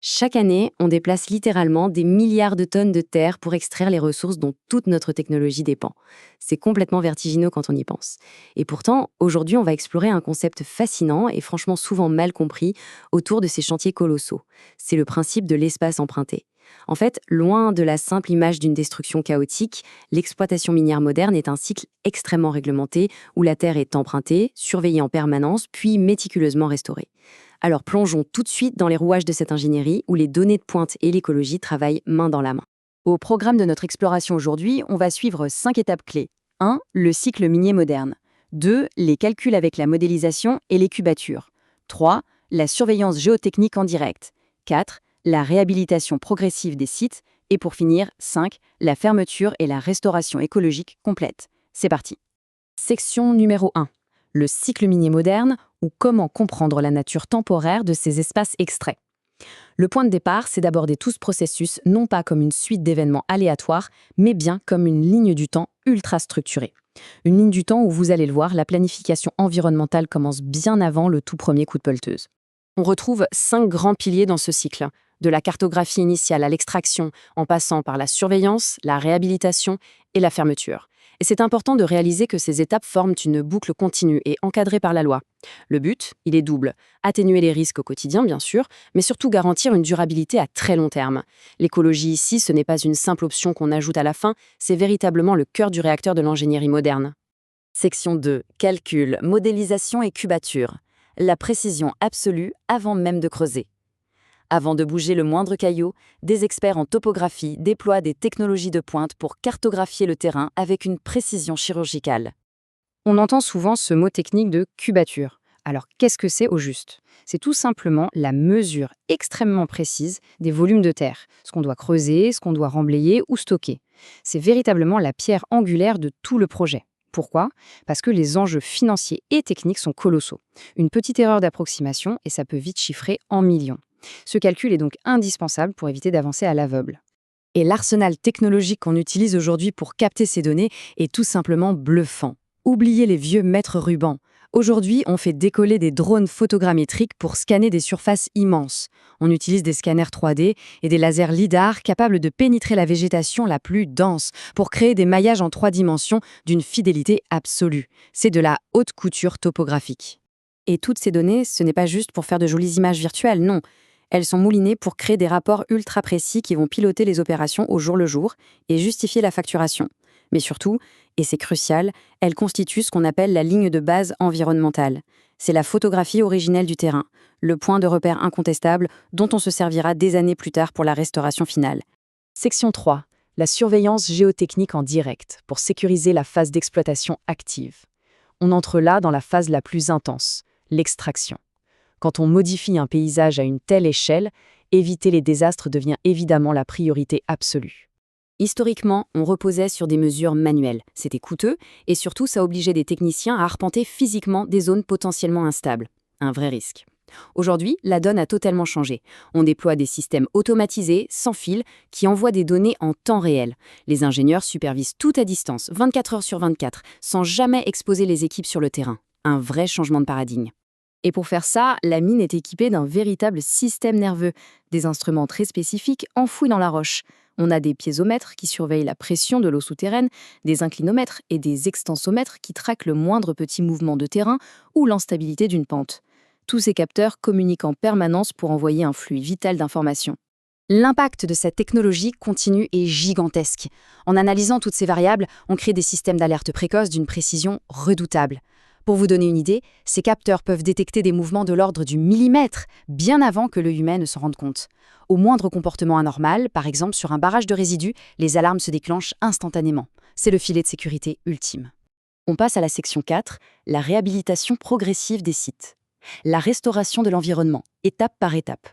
Chaque année, on déplace littéralement des milliards de tonnes de terre pour extraire les ressources dont toute notre technologie dépend. C'est complètement vertigineux quand on y pense. Et pourtant, aujourd'hui, on va explorer un concept fascinant et franchement souvent mal compris autour de ces chantiers colossaux. C'est le principe de l'espace emprunté. En fait, loin de la simple image d'une destruction chaotique, l'exploitation minière moderne est un cycle extrêmement réglementé où la terre est empruntée, surveillée en permanence, puis méticuleusement restaurée. Alors plongeons tout de suite dans les rouages de cette ingénierie où les données de pointe et l'écologie travaillent main dans la main. Au programme de notre exploration aujourd'hui, on va suivre 5 étapes clés. 1. Le cycle minier moderne. 2. Les calculs avec la modélisation et les cubatures. 3. La surveillance géotechnique en direct. 4. La réhabilitation progressive des sites. Et pour finir, 5. La fermeture et la restauration écologique complète. C'est parti. Section numéro 1. Le cycle minier moderne ou comment comprendre la nature temporaire de ces espaces extraits. Le point de départ, c'est d'aborder tout ce processus non pas comme une suite d'événements aléatoires, mais bien comme une ligne du temps ultra structurée. Une ligne du temps où, vous allez le voir, la planification environnementale commence bien avant le tout premier coup de pelleteuse. On retrouve 5 grands piliers dans ce cycle, de la cartographie initiale à l'extraction, en passant par la surveillance, la réhabilitation et la fermeture. Et c'est important de réaliser que ces étapes forment une boucle continue et encadrée par la loi. Le but, il est double. Atténuer les risques au quotidien, bien sûr, mais surtout garantir une durabilité à très long terme. L'écologie ici, ce n'est pas une simple option qu'on ajoute à la fin, c'est véritablement le cœur du réacteur de l'ingénierie moderne. Section 2. Calcul, modélisation et cubature. La précision absolue avant même de creuser. Avant de bouger le moindre caillou, des experts en topographie déploient des technologies de pointe pour cartographier le terrain avec une précision chirurgicale. On entend souvent ce mot technique de cubature. Alors qu'est-ce que c'est au juste? C'est tout simplement la mesure extrêmement précise des volumes de terre, ce qu'on doit creuser, ce qu'on doit remblayer ou stocker. C'est véritablement la pierre angulaire de tout le projet. Pourquoi? Parce que les enjeux financiers et techniques sont colossaux. Une petite erreur d'approximation et ça peut vite chiffrer en millions. Ce calcul est donc indispensable pour éviter d'avancer à l'aveugle. Et l'arsenal technologique qu'on utilise aujourd'hui pour capter ces données est tout simplement bluffant. Oubliez les vieux mètres rubans. Aujourd'hui, on fait décoller des drones photogrammétriques pour scanner des surfaces immenses. On utilise des scanners 3D et des lasers LIDAR capables de pénétrer la végétation la plus dense pour créer des maillages en 3 dimensions d'une fidélité absolue. C'est de la haute couture topographique. Et toutes ces données, ce n'est pas juste pour faire de jolies images virtuelles, non. Elles sont moulinées pour créer des rapports ultra précis qui vont piloter les opérations au jour le jour et justifier la facturation. Mais surtout, et c'est crucial, elles constituent ce qu'on appelle la ligne de base environnementale. C'est la photographie originelle du terrain, le point de repère incontestable dont on se servira des années plus tard pour la restauration finale. Section 3. La surveillance géotechnique en direct pour sécuriser la phase d'exploitation active. On entre là dans la phase la plus intense, l'extraction. Quand on modifie un paysage à une telle échelle, éviter les désastres devient évidemment la priorité absolue. Historiquement, on reposait sur des mesures manuelles. C'était coûteux et surtout ça obligeait des techniciens à arpenter physiquement des zones potentiellement instables. Un vrai risque. Aujourd'hui, la donne a totalement changé. On déploie des systèmes automatisés, sans fil, qui envoient des données en temps réel. Les ingénieurs supervisent tout à distance, 24 heures sur 24, sans jamais exposer les équipes sur le terrain. Un vrai changement de paradigme. Et pour faire ça, la mine est équipée d'un véritable système nerveux, des instruments très spécifiques enfouis dans la roche. On a des piézomètres qui surveillent la pression de l'eau souterraine, des inclinomètres et des extensomètres qui traquent le moindre petit mouvement de terrain ou l'instabilité d'une pente. Tous ces capteurs communiquent en permanence pour envoyer un flux vital d'informations. L'impact de cette technologie continue est gigantesque. En analysant toutes ces variables, on crée des systèmes d'alerte précoce d'une précision redoutable. Pour vous donner une idée, ces capteurs peuvent détecter des mouvements de l'ordre du millimètre, bien avant que l'œil humain ne s'en rende compte. Au moindre comportement anormal, par exemple sur un barrage de résidus, les alarmes se déclenchent instantanément. C'est le filet de sécurité ultime. On passe à la section 4, la réhabilitation progressive des sites. La restauration de l'environnement, étape par étape.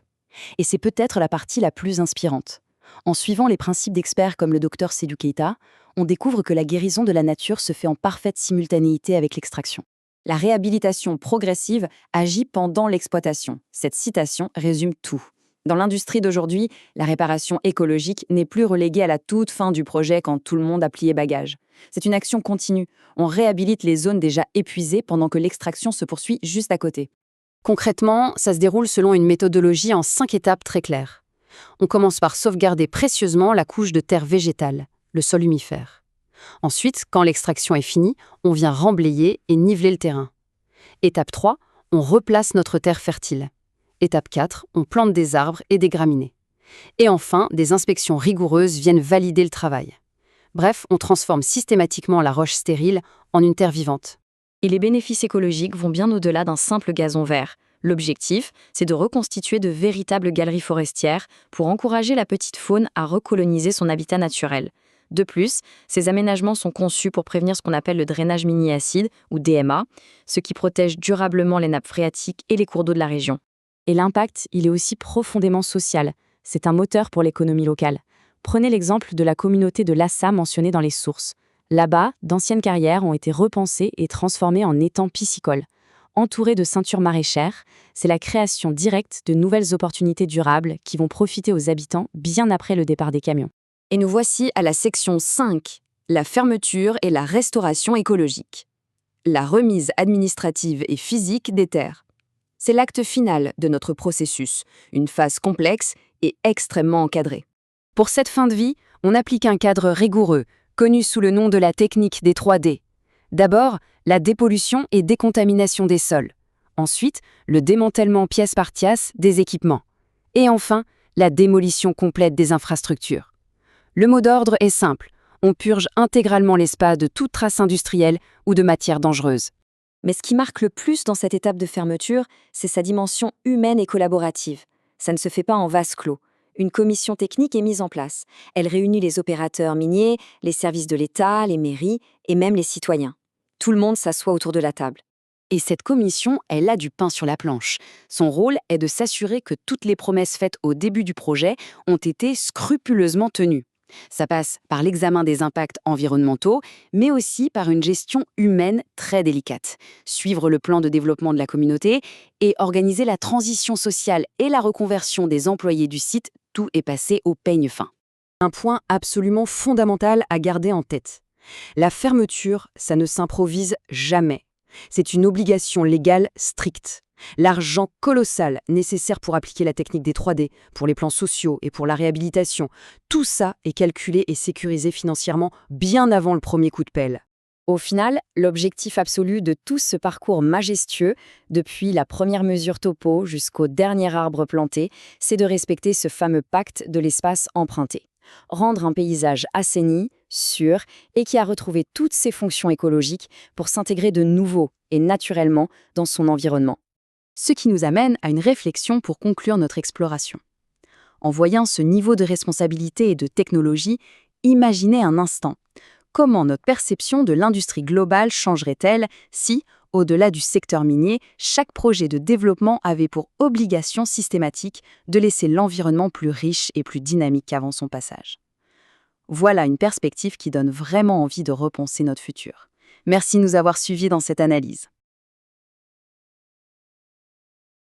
Et c'est peut-être la partie la plus inspirante. En suivant les principes d'experts comme le Dr Seydou Keita, on découvre que la guérison de la nature se fait en parfaite simultanéité avec l'extraction. La réhabilitation progressive agit pendant l'exploitation. Cette citation résume tout. Dans l'industrie d'aujourd'hui, la réparation écologique n'est plus reléguée à la toute fin du projet quand tout le monde a plié bagage. C'est une action continue. On réhabilite les zones déjà épuisées pendant que l'extraction se poursuit juste à côté. Concrètement, ça se déroule selon une méthodologie en 5 étapes très claires. On commence par sauvegarder précieusement la couche de terre végétale, le sol humifère. Ensuite, quand l'extraction est finie, on vient remblayer et niveler le terrain. Étape 3, on replace notre terre fertile. Étape 4, on plante des arbres et des graminées. Et enfin, des inspections rigoureuses viennent valider le travail. Bref, on transforme systématiquement la roche stérile en une terre vivante. Et les bénéfices écologiques vont bien au-delà d'un simple gazon vert. L'objectif, c'est de reconstituer de véritables galeries forestières pour encourager la petite faune à recoloniser son habitat naturel. De plus, ces aménagements sont conçus pour prévenir ce qu'on appelle le drainage mini-acide, ou DMA, ce qui protège durablement les nappes phréatiques et les cours d'eau de la région. Et l'impact, il est aussi profondément social. C'est un moteur pour l'économie locale. Prenez l'exemple de la communauté de Lhassa mentionnée dans les sources. Là-bas, d'anciennes carrières ont été repensées et transformées en étangs piscicoles. Entourées de ceintures maraîchères, c'est la création directe de nouvelles opportunités durables qui vont profiter aux habitants bien après le départ des camions. Et nous voici à la section 5, la fermeture et la restauration écologique. La remise administrative et physique des terres. C'est l'acte final de notre processus, une phase complexe et extrêmement encadrée. Pour cette fin de vie, on applique un cadre rigoureux, connu sous le nom de la technique des 3D. D'abord, la dépollution et décontamination des sols. Ensuite, le démantèlement pièce par pièce des équipements. Et enfin, la démolition complète des infrastructures. Le mot d'ordre est simple, on purge intégralement l'espace de toute trace industrielle ou de matière dangereuse. Mais ce qui marque le plus dans cette étape de fermeture, c'est sa dimension humaine et collaborative. Ça ne se fait pas en vase clos. Une commission technique est mise en place. Elle réunit les opérateurs miniers, les services de l'État, les mairies et même les citoyens. Tout le monde s'assoit autour de la table. Et cette commission, elle a du pain sur la planche. Son rôle est de s'assurer que toutes les promesses faites au début du projet ont été scrupuleusement tenues. Ça passe par l'examen des impacts environnementaux, mais aussi par une gestion humaine très délicate. Suivre le plan de développement de la communauté et organiser la transition sociale et la reconversion des employés du site, tout est passé au peigne fin. Un point absolument fondamental à garder en tête. La fermeture, ça ne s'improvise jamais. C'est une obligation légale stricte. L'argent colossal nécessaire pour appliquer la technique des 3D, pour les plans sociaux et pour la réhabilitation, tout ça est calculé et sécurisé financièrement bien avant le premier coup de pelle. Au final, l'objectif absolu de tout ce parcours majestueux, depuis la première mesure topo jusqu'au dernier arbre planté, c'est de respecter ce fameux pacte de l'espace emprunté. Rendre un paysage assaini, sûr et qui a retrouvé toutes ses fonctions écologiques pour s'intégrer de nouveau et naturellement dans son environnement. Ce qui nous amène à une réflexion pour conclure notre exploration. En voyant ce niveau de responsabilité et de technologie, imaginez un instant. Comment notre perception de l'industrie globale changerait-elle si, au-delà du secteur minier, chaque projet de développement avait pour obligation systématique de laisser l'environnement plus riche et plus dynamique qu'avant son passage? Voilà une perspective qui donne vraiment envie de repenser notre futur. Merci de nous avoir suivis dans cette analyse.